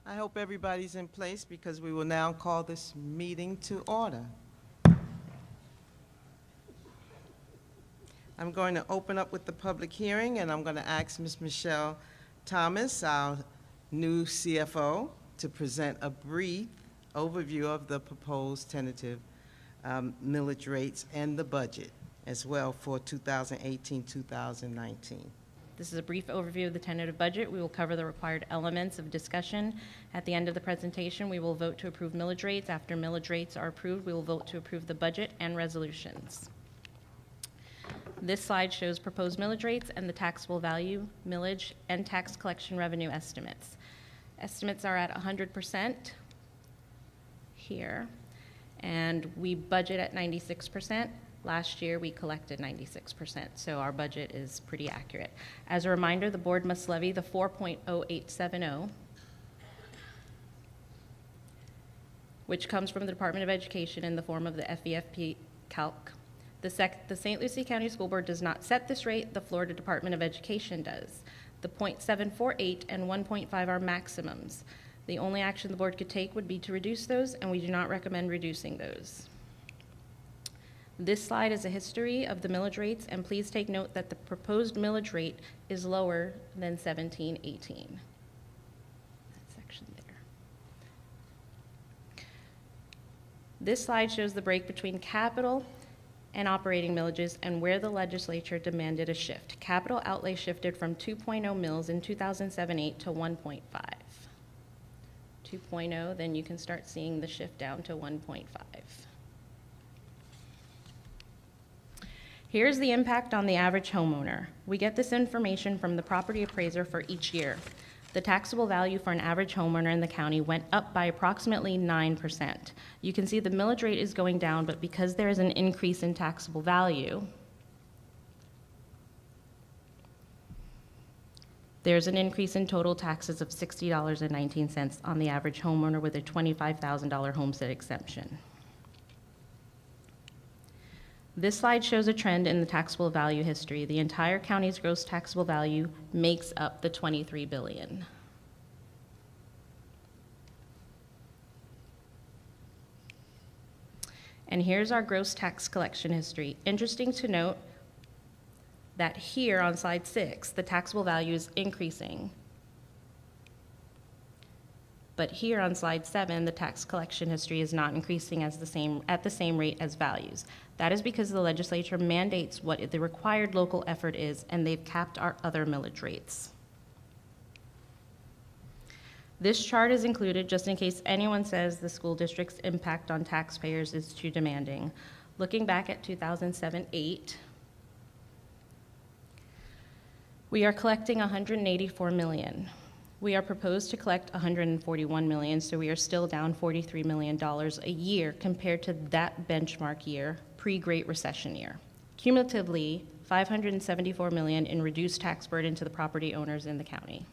I hope everybody's in place because we will now call this meeting to order. I'm going to open up with the public hearing, and I'm going to ask Ms. Michelle Thomas, our new CFO, to present a brief overview of the proposed tentative millage rates and the budget as well for 2018-2019. This is a brief overview of the tentative budget. We will cover the required elements of discussion. At the end of the presentation, we will vote to approve millage rates. After millage rates are approved, we will vote to approve the budget and resolutions. This slide shows proposed millage rates and the taxable value, millage, and tax collection revenue estimates. Estimates are at 100% here, and we budget at 96%. Last year, we collected 96%, so our budget is pretty accurate. As a reminder, the board must levy the 4.0870, which comes from the Department of Education in the form of the FEFP calc. The St. Lucie County School Board does not set this rate, the Florida Department of Education does. The .748 and 1.5 are maximums. The only action the board could take would be to reduce those, and we do not recommend reducing those. This slide is a history of the millage rates, and please take note that the proposed millage rate is lower than 1718. That section there. This slide shows the break between capital and operating millages and where the legislature demanded a shift. Capital outlay shifted from 2.0 mills in 2007-8 to 1.5. 2.0, then you can start seeing the shift down to 1.5. Here's the impact on the average homeowner. We get this information from the property appraiser for each year. The taxable value for an average homeowner in the county went up by approximately 9%. You can see the millage rate is going down, but because there is an increase in taxable value, there's an increase in total taxes of $60.19 on the average homeowner with a $25,000 homestead exemption. This slide shows a trend in the taxable value history. The entire county's gross taxable value makes up the $23 billion. And here's our gross tax collection history. Interesting to note that here on slide 6, the taxable value is increasing. But here on slide 7, the tax collection history is not increasing at the same rate as values. That is because the legislature mandates what the required local effort is, and they've capped our other millage rates. This chart is included just in case anyone says the school district's impact on taxpayers is too demanding. Looking back at 2007-8, we are collecting $184 million. We are proposed to collect $141 million, so we are still down $43 million a year compared to that benchmark year, pre-Great Recession year. Cumulatively, $574 million in reduced tax burden to the property owners in the county.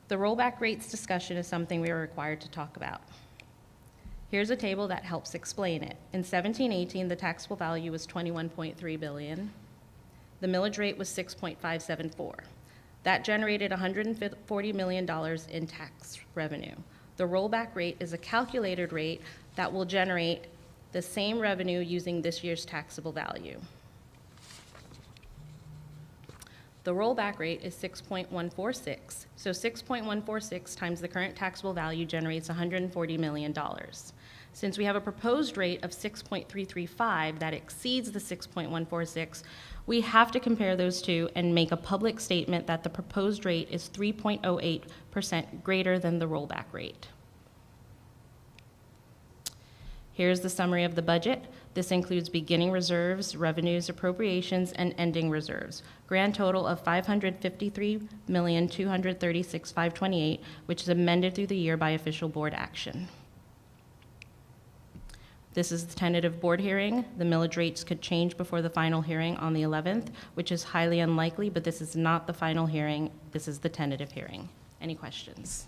The rollback rates discussion is something we are required to talk about. Here's a table that helps explain it. In 1718, the taxable value was $21.3 billion. The millage rate was 6.574. That generated $140 million in tax revenue. The rollback rate is a calculated rate that will generate the same revenue using this year's taxable value. The rollback rate is 6.146. So 6.146 times the current taxable value generates $140 million. Since we have a proposed rate of 6.335 that exceeds the 6.146, we have to compare those two and make a public statement that the proposed rate is 3.08% greater than the rollback rate. Here's the summary of the budget. This includes beginning reserves, revenues, appropriations, and ending reserves. Grand total of $553,236,528, which is amended through the year by official board action. This is the tentative board hearing. The millage rates could change before the final hearing on the 11th, which is highly unlikely, but this is not the final hearing. This is the tentative hearing. Any questions?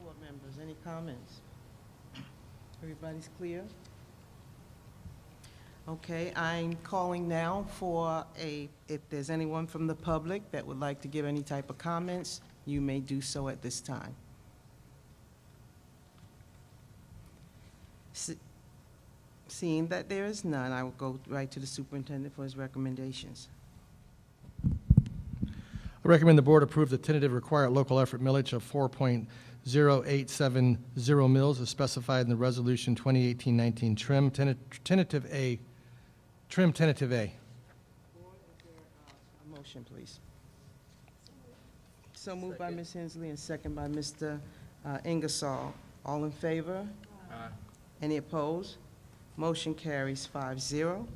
Board members, any comments? Everybody's clear? Okay, I'm calling now for if there's anyone from the public that would like to give any type of comments, you may do so at this time. Seeing that there is none, I will go right to the superintendent for his recommendations. I recommend the board approve the tentative required local effort millage of 4.0870 mils as specified in the resolution 2018-19 trim tentative A. Trim tentative A. A motion, please. So moved by Ms. Hensley and second by Mr. Ingersoll. All in favor? Any opposed? Motion carries 5-0.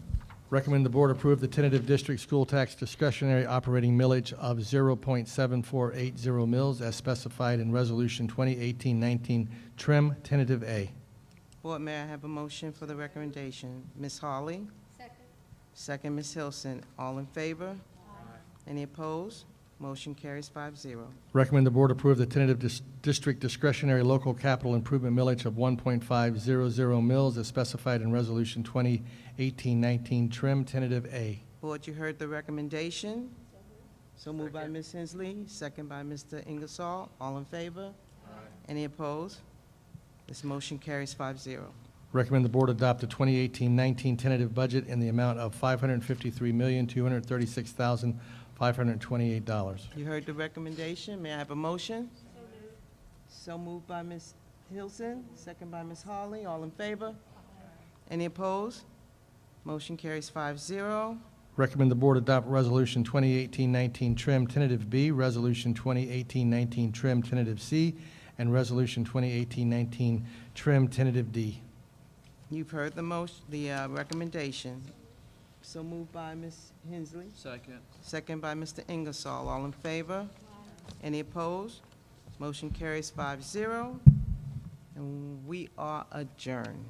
Recommend the board approve the tentative district school tax discretionary operating millage of 0.7480 mils as specified in resolution 2018-19 trim tentative A. Board, may I have a motion for the recommendation? Ms. Hawley? Second, Ms. Hilson. All in favor? Any opposed? Motion carries 5-0. Recommend the board approve the tentative district discretionary local capital improvement millage of 1.500 mils as specified in resolution 2018-19 trim tentative A. Board, you heard the recommendation. So moved by Ms. Hensley, second by Mr. Ingersoll. All in favor? Any opposed? This motion carries 5-0. Recommend the board adopt the 2018-19 tentative budget in the amount of $553,236,528. You heard the recommendation. May I have a motion? So moved by Ms. Hilson, second by Ms. Hawley. All in favor? Any opposed? Motion carries 5-0. Recommend the board adopt resolution 2018-19 trim tentative B, resolution 2018-19 trim tentative C, and resolution 2018-19 trim tentative D. You've heard the motion, the recommendation. So moved by Ms. Hensley, Second. second by Mr. Ingersoll. All in favor? Any opposed? Motion carries 5-0, and we are adjourned.